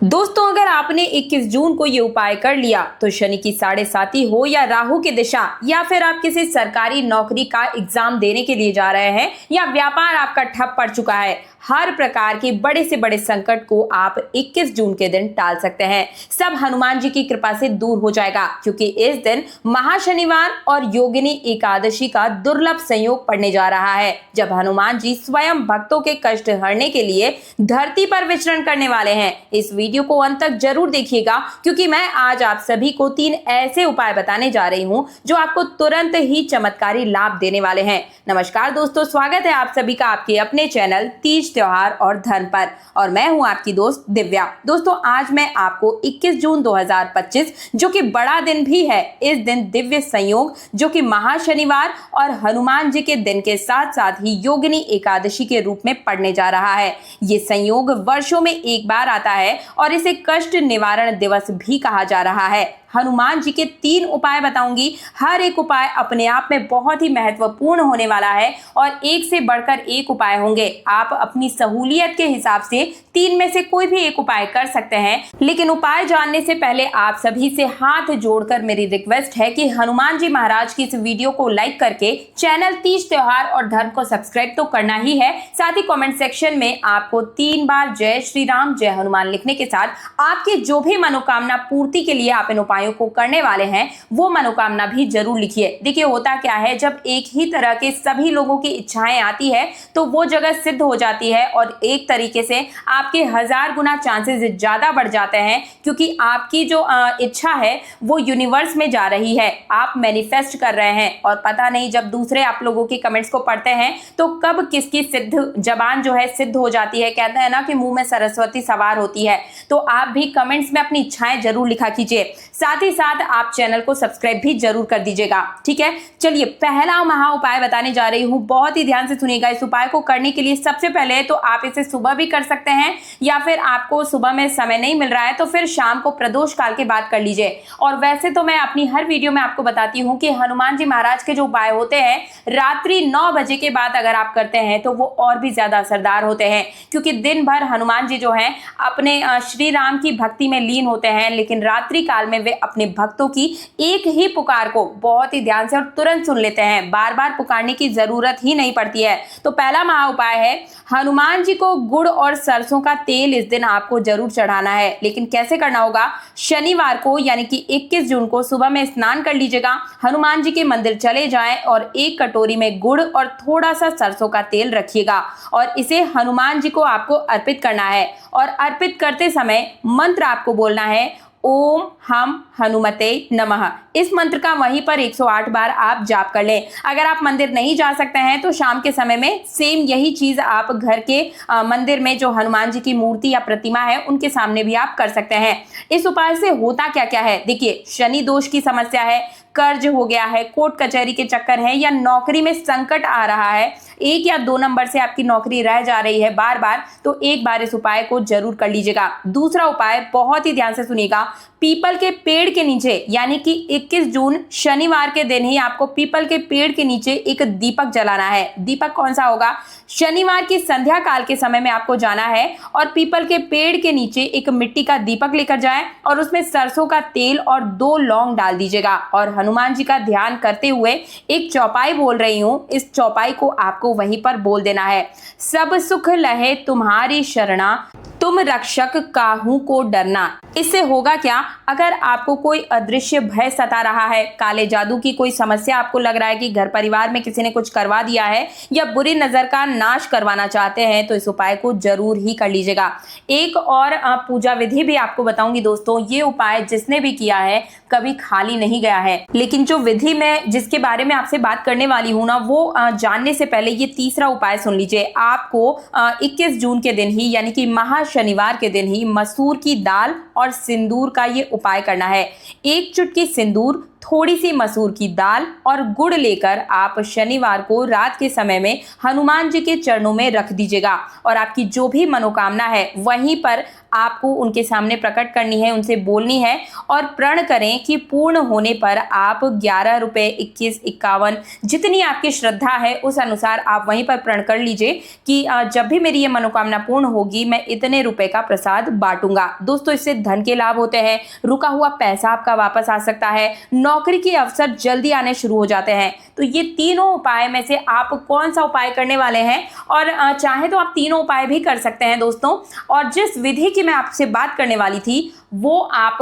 दोस्तों, अगर आपने 21 जून को ये उपाय कर लिया तो शनि की 7.5 हो या राहु की दिशा, या फिर आप किसी सरकारी नौकरी का एग्जाम देने के लिए जा रहे हैं, या व्यापार आपका ठप पड़ चुका है, हर प्रकार के बड़े से बड़े संकट को आप 21 जून के दिन टाल सकते हैं। सब हनुमान जी की कृपा से दूर हो जाएगा, क्योंकि इस दिन महाशनिवार और योगिनी एकादशी का दुर्लभ संयोग पड़ने जा रहा है, जब हनुमान जी स्वयं भक्तों के कष्ट हरने के लिए धरती पर विचरण करने वाले हैं। इस वीडियो को अंत तक जरूर देखिएगा, क्योंकि मैं आज आप सभी को 3 ऐसे उपाय बताने जा रही हूं जो आपको तुरंत ही चमत्कारी लाभ देने वाले हैं। नमस्कार दोस्तों, स्वागत है आप सभी का आपके अपने चैनल तीज त्योहार और धन पर, और मैं हूं आपकी दोस्त दिव्या। दोस्तों, आज मैं आपको 21 जून 2025 जो कि बड़ा दिन भी है, इस दिन दिव्य संयोग जो कि महाशनिवार और हनुमान जी के दिन के साथ साथ ही योगिनी एकादशी के रूप में पड़ने जा रहा है। ये संयोग वर्षों में एक बार आता है और इसे कष्ट निवारण दिवस भी कहा जा रहा है। हनुमान जी के 3 उपाय बताऊंगी। हर एक उपाय अपने आप में बहुत ही महत्वपूर्ण होने वाला है और एक से बढ़कर एक उपाय होंगे। आप अपनी सहूलियत के हिसाब से 3 में से कोई भी एक उपाय कर सकते हैं, लेकिन उपाय जानने से पहले आप सभी से हाथ जोड़कर मेरी रिक्वेस्ट है कि हनुमान जी महाराज की इस वीडियो को लाइक करके चैनल तीज त्योहार और धर्म को सब्सक्राइब तो करना ही है। साथ ही कॉमेंट सेक्शन में आपको 3 बार जय श्री राम जय हनुमान लिखने के साथ आपकी जो भी मनोकामना पूर्ति के लिए आप इन उपायों को करने वाले हैं, वो मनोकामना भी जरूर लिखिए। देखिए, होता क्या है, जब एक ही तरह के सभी लोगों की इच्छाएं आती है तो वो जगह सिद्ध हो जाती है और एक तरीके से आपके 1000 गुना चांसेस ज्यादा बढ़ जाते हैं, क्योंकि आपकी जो इच्छा है वो यूनिवर्स में जा रही है। आप मैनिफेस्ट कर रहे हैं और पता नहीं, जब दूसरे आप लोगों के कमेंट्स को पढ़ते हैं तो कब किसकी सिद्ध जबान जो है सिद्ध हो जाती है। कहते हैं ना कि मुंह में सरस्वती सवार होती है। तो आप भी कमेंट्स में अपनी इच्छाएं जरूर लिखा कीजिए। साथ ही साथ आप चैनल को सब्सक्राइब भी जरूर कर दीजिएगा, ठीक है। चलिए, पहला महा उपाय बताने जा रही हूं, बहुत ही ध्यान से सुनिएगा। इस उपाय को करने के लिए सबसे पहले तो आप इसे सुबह भी कर सकते हैं, या फिर आपको सुबह में समय नहीं मिल रहा है तो फिर शाम को प्रदोष काल के बाद कर लीजिए। और वैसे तो मैं अपनी हर वीडियो में आपको बताती हूँ कि हनुमान जी महाराज के जो उपाय होते हैं रात्रि 9 बजे के बाद अगर आप करते हैं तो वो और भी ज्यादा असरदार होते हैं, क्योंकि दिन भर हनुमान जी जो है अपने श्री राम की भक्ति में लीन होते हैं, लेकिन रात्रि काल में वे अपने भक्तों की एक ही पुकार को बहुत ही ध्यान से और तुरंत सुन लेते हैं। बार बार पुकारने की जरूरत ही नहीं पड़ती है। तो पहला महा उपाय है, हनुमान जी को गुड़ और सरसों का तेल इस दिन आपको जरूर चढ़ाना है। लेकिन कैसे करना होगा? शनिवार को यानी कि 21 जून को सुबह में स्नान कर लीजिएगा, हनुमान जी के मंदिर चले जाएं और एक कटोरी में गुड़ और थोड़ा सा सरसों का तेल रखिएगा और इसे हनुमान जी को आपको अर्पित करना है। और अर्पित करते समय मंत्र आपको बोलना है, ओम हम हनुमते नमः। इस मंत्र का वहीं पर 108 बार आप जाप कर लें। अगर आप मंदिर नहीं जा सकते हैं तो शाम के समय में सेम यही चीज आप घर के मंदिर में जो हनुमान जी की मूर्ति या प्रतिमा है उनके सामने भी आप कर सकते हैं। इस उपाय से होता क्या क्या है, देखिए, शनि दोष की समस्या है, कर्ज हो गया है, कोर्ट कचहरी के चक्कर है, या नौकरी में संकट आ रहा है, 1 या 2 नंबर से आपकी नौकरी रह जा रही है बार बार, तो एक बार इस उपाय को जरूर कर लीजिएगा। दूसरा उपाय बहुत ही ध्यान से सुनिएगा, पीपल के पेड़ के नीचे यानी कि 21 जून शनिवार के दिन ही आपको पीपल के पेड़ के नीचे एक दीपक जलाना है। दीपक कौन सा होगा? शनिवार की संध्या काल के समय में आपको जाना है और पीपल के पेड़ के नीचे एक मिट्टी का दीपक लेकर जाएं और उसमें सरसों का तेल और 2 लौंग डाल दीजिएगा और हनुमान जी का ध्यान करते हुए एक चौपाई बोल रही हूं, इस चौपाई को आपको वहीं पर बोल देना है, सब सुख लहे तुम्हारी शरणा, तुम रक्षक काहू को डरना। इससे होगा क्या? अगर आपको कोई अदृश्य भय सता रहा है, काले जादू की कोई समस्या आपको लग रहा है कि घर परिवार में किसी ने कुछ करवा दिया है, या बुरी नजर का नाश करवाना चाहते हैं, तो इस उपाय को जरूर ही कर लीजिएगा। एक और पूजा विधि भी आपको बताऊंगी दोस्तों। ये उपाय जिसने भी किया है कभी खाली नहीं गया है, लेकिन जो विधि में जिसके बारे में आपसे बात करने वाली हूं ना, वो जानने से पहले ये तीसरा उपाय सुन लीजिए। आपको 21 जून के दिन ही यानी कि महाशनिवार के दिन ही मसूर की दाल और सिंदूर का ये उपाय करना है। 1 चुटकी सिंदूर, थोड़ी सी मसूर की दाल और गुड़ लेकर आप शनिवार को रात के समय में हनुमान जी के चरणों में रख दीजिएगा और आपकी जो भी मनोकामना है वहीं पर आपको उनके सामने प्रकट करनी है, उनसे बोलनी है और प्रण करें कि पूर्ण होने पर आप 11 रुपये 21, 51 जितनी आपकी श्रद्धा है उस अनुसार आप वहीं पर प्रण कर लीजिए कि जब भी मेरी ये मनोकामना पूर्ण होगी मैं इतने रुपए का प्रसाद बांटूंगा। दोस्तों, इससे धन के लाभ होते हैं, रुका हुआ पैसा आपका वापस आ सकता है, नौकरी के अवसर जल्दी आने शुरू हो जाते हैं। तो ये तीनों उपाय में से आप कौन सा उपाय करने वाले हैं, और चाहे तो आप तीनों उपाय भी कर सकते हैं दोस्तों। और जिस विधि की मैं आपसे बात करने वाली थी वो आप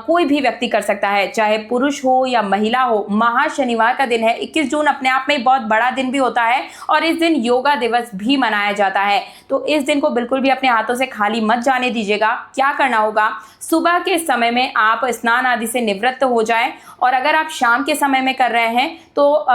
कोई भी व्यक्ति कर सकता है, चाहे पुरुष हो या महिला हो। महाशनिवार का दिन है, 21 जून अपने आप में बहुत बड़ा दिन भी होता है और इस दिन योगा दिवस भी मनाया जाता है। तो इस दिन को बिल्कुल भी अपने हाथों से खाली मत जाने दीजिएगा। क्या करना होगा, सुबह के समय में आप स्नान आदि से निवृत्त हो जाएं और अगर आप शाम के समय में कर रहे हैं तो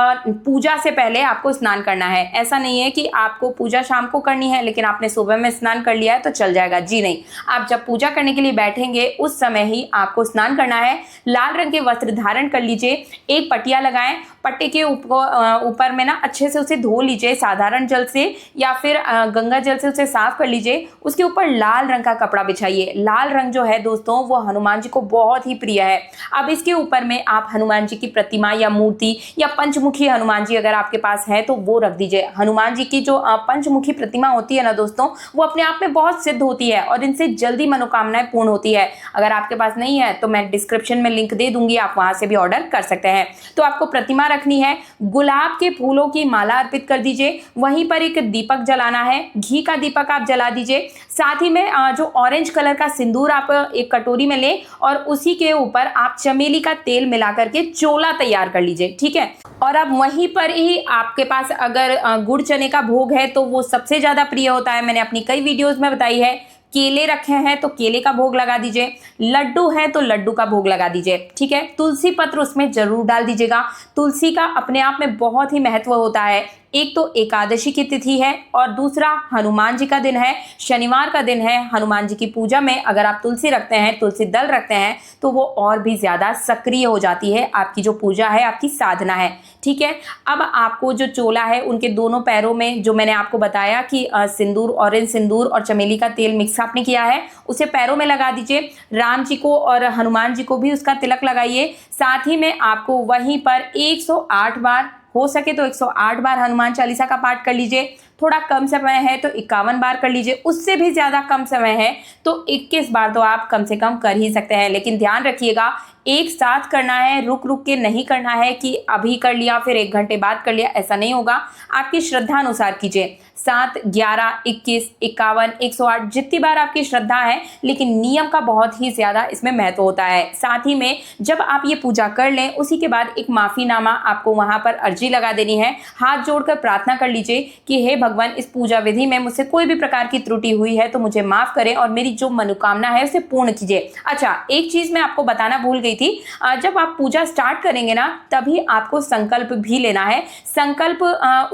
पूजा से पहले आपको स्नान करना है। ऐसा नहीं है कि आपको पूजा शाम को करनी है लेकिन आपने सुबह में स्नान कर लिया है तो चल जाएगा, जी नहीं। आप जब पूजा करने के लिए बैठेंगे उस समय ही आपको स्नान करना है। लाल रंग के वस्त्र धारण कर लीजिए, एक पटिया लगाएं, पट्टे के ऊपर में ना अच्छे से उसे धो लीजिए साधारण जल से या फिर गंगा जल से उसे साफ कर लीजिए। उसके ऊपर लाल रंग का कपड़ा बिछाइए। लाल रंग जो है दोस्तों वो हनुमान जी को बहुत ही प्रिय है। अब इसके ऊपर में आप हनुमान जी की प्रतिमा या मूर्ति या पंचमुखी हनुमान जी अगर आपके पास है तो वो रख दीजिए। हनुमान जी की जो पंचमुखी प्रतिमा होती है ना दोस्तों, वो अपने आप में बहुत सिद्ध होती है और इनसे जल्दी मनोकामनाएं पूर्ण होती है। अगर आपके पास नहीं है तो मैं डिस्क्रिप्शन में लिंक दे दूंगी, आप वहां से भी ऑर्डर कर सकते हैं। तो आपको प्रतिमा रखनी है, गुलाब के फूलों की माला अर्पित कर दीजिए, वहीं पर एक दीपक जलाना है, घी का दीपक आप जला दीजिए। साथ ही में जो ऑरेंज कलर का सिंदूर आप एक कटोरी में लें और उसी के ऊपर आप चमेली का तेल मिला करके चोला तैयार कर लीजिए, ठीक है। और अब वहीं पर ही आपके पास अगर गुड़ चने का भोग है तो वो सबसे ज्यादा प्रिय होता है, मैंने अपनी कई वीडियोस में बताई है। केले रखे हैं तो केले का भोग लगा दीजिए, लड्डू है तो लड्डू का भोग लगा दीजिए, ठीक है। तुलसी पत्र उसमें जरूर डाल दीजिएगा। तुलसी का अपने आप में बहुत ही महत्व होता है। एक तो एकादशी की तिथि है और दूसरा हनुमान जी का दिन है, शनिवार का दिन है। हनुमान जी की पूजा में अगर आप तुलसी रखते हैं, तुलसी दल रखते हैं तो वो और भी ज्यादा सक्रिय हो जाती है। आपकी जो पूजा है, आपकी साधना है, ठीक है। अब आपको जो चोला है उनके दोनों पैरों में जो मैंने आपको बताया कि सिंदूर, ऑरेंज सिंदूर और चमेली का तेल मिक्स आपने किया है, उसे पैरों में लगा दीजिए। राम जी को और हनुमान जी को भी उसका तिलक लगाइए। साथ ही में आपको वहीं पर 108 बार, हो सके तो 108 बार हनुमान चालीसा का पाठ कर लीजिए। थोड़ा कम समय है तो 51 बार कर लीजिए, उससे भी ज्यादा कम समय है तो 21 बार तो आप कम से कम कर ही सकते हैं। लेकिन ध्यान रखिएगा, एक साथ करना है, रुक रुक के नहीं करना है कि अभी कर लिया फिर 1 घंटे बाद कर लिया, ऐसा नहीं होगा। आपकी श्रद्धा अनुसार कीजिए। 7, 11, 21, 51, 108 जितनी बार आपकी श्रद्धा है, लेकिन नियम का बहुत ही ज्यादा इसमें महत्व होता है। साथ ही में जब आप ये पूजा कर लें उसी के बाद एक माफीनामा आपको वहां पर अर्जी लगा देनी है। हाथ जोड़कर प्रार्थना कर लीजिए कि हे भगवान, इस पूजा विधि में मुझसे कोई भी प्रकार की त्रुटि हुई है तो मुझे माफ करें और मेरी जो मनोकामना है उसे पूर्ण कीजिए। अच्छा, एक चीज मैं आपको बताना भूल गई थी, जब आप पूजा स्टार्ट करेंगे ना तभी आपको संकल्प भी लेना है। संकल्प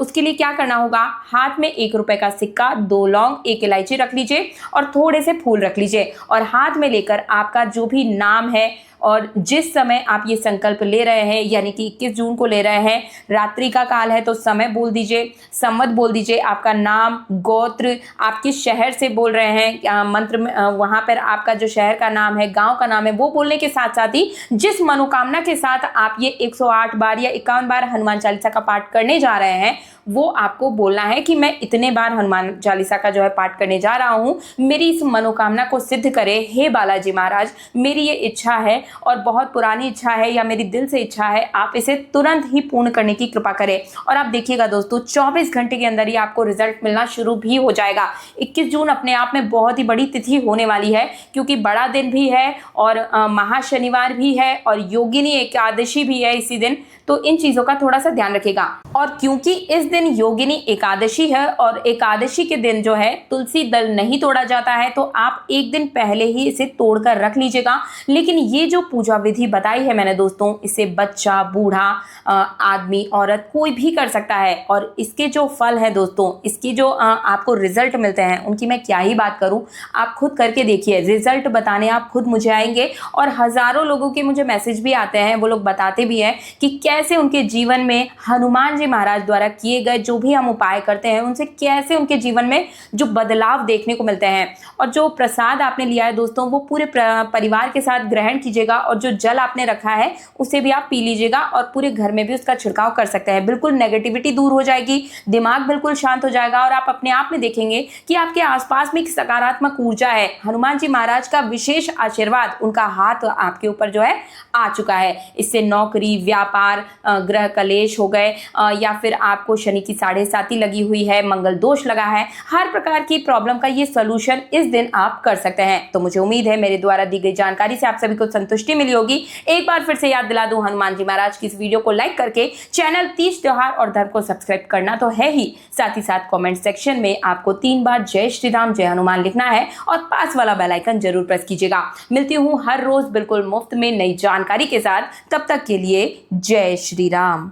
उसके लिए क्या करना होगा, हाथ में 1 रुपए का सिक्का, 2 लौंग, 1 इलायची रख लीजिए और थोड़े से फूल रख लीजिए और हाथ में लेकर आपका जो भी नाम है और जिस समय आप ये संकल्प ले रहे हैं, यानी कि 21 जून को ले रहे हैं, रात्रि का काल है तो समय बोल दीजिए, संवत बोल दीजिए, आपका नाम, गोत्र, आप किस शहर से बोल रहे हैं, मंत्र में वहां पर आपका जो शहर का नाम है, गांव का नाम है, वो बोलने के साथ साथ ही जिस मनोकामना के साथ आप ये 108 बार या 51 बार हनुमान चालीसा का पाठ करने जा रहे हैं वो आपको बोलना है कि मैं इतने बार हनुमान चालीसा का जो है पाठ करने जा रहा हूं, मेरी इस मनोकामना को सिद्ध करे हे बालाजी महाराज, मेरी ये इच्छा है और बहुत पुरानी इच्छा है या मेरी दिल से इच्छा है, आप इसे तुरंत ही पूर्ण करने की कृपा करें। और आप देखिएगा दोस्तों 24 घंटे के अंदर ही आपको रिजल्ट मिलना शुरू भी हो जाएगा। 21 जून अपने आप में बहुत ही बड़ी तिथि होने वाली है क्योंकि बड़ा दिन भी है और महाशनिवार भी है और योगिनी एकादशी भी है इसी दिन, तो इन चीजों का थोड़ा सा ध्यान रखिएगा। और क्योंकि इस दिन योगिनी एकादशी है और एकादशी के दिन जो है तुलसी दल नहीं तोड़ा जाता है, तो आप एक दिन पहले ही इसे तोड़कर रख लीजिएगा। लेकिन ये जो पूजा विधि बताई है मैंने दोस्तों, इसे बच्चा, बूढ़ा, आदमी, औरत कोई भी कर सकता है। और इसके जो फल है दोस्तों, इसकी जो आपको रिजल्ट मिलते हैं उनकी मैं क्या ही बात करूं, आप खुद करके देखिए। रिजल्ट बताने आप खुद मुझे आएंगे और हजारों लोगों के मुझे मैसेज भी आते हैं, वो लोग बताते भी हैं कि कैसे उनके जीवन में हनुमान जी महाराज द्वारा किए गए जो भी हम उपाय करते हैं उनसे कैसे उनके जीवन में जो बदलाव देखने को मिलते हैं। और जो प्रसाद आपने लिया है दोस्तों, वो पूरे परिवार के साथ ग्रहण कीजिएगा और जो जल आपने रखा है उसे भी आप पी लीजिएगा और पूरे घर में भी उसका छिड़काव कर सकते हैं। बिल्कुल नेगेटिविटी दूर हो जाएगी, दिमाग बिल्कुल शांत हो जाएगा और आप अपने आप में देखेंगे कि आपके आसपास में एक सकारात्मक ऊर्जा है। हनुमान जी महाराज का विशेष आशीर्वाद, उनका हाथ आपके ऊपर जो है आ चुका है। इससे नौकरी, व्यापार, ग्रह कलेश हो गए या फिर आपको शनि की 7.5 लगी हुई है, मंगल दोष लगा है, हर प्रकार की प्रॉब्लम का ये सोल्यूशन इस दिन आप कर सकते हैं। तो मुझे उम्मीद है मेरे द्वारा दी गई जानकारी से आप सभी को संतुष्टि मिली होगी। एक बार फिर से याद दिला दूं, हनुमान जी महाराज की इस वीडियो को लाइक करके चैनल तीज त्योहार और धर्म को सब्सक्राइब करना तो है ही, साथ ही साथ कमेंट सेक्शन में आपको 3 बार जय श्री राम, जय हनुमान लिखना है और पास वाला बेल आइकन जरूर प्रेस कीजिएगा। मिलती हूं हर रोज बिल्कुल मुफ्त में नई जानकारी के साथ, तब तक के लिए जय श्री राम।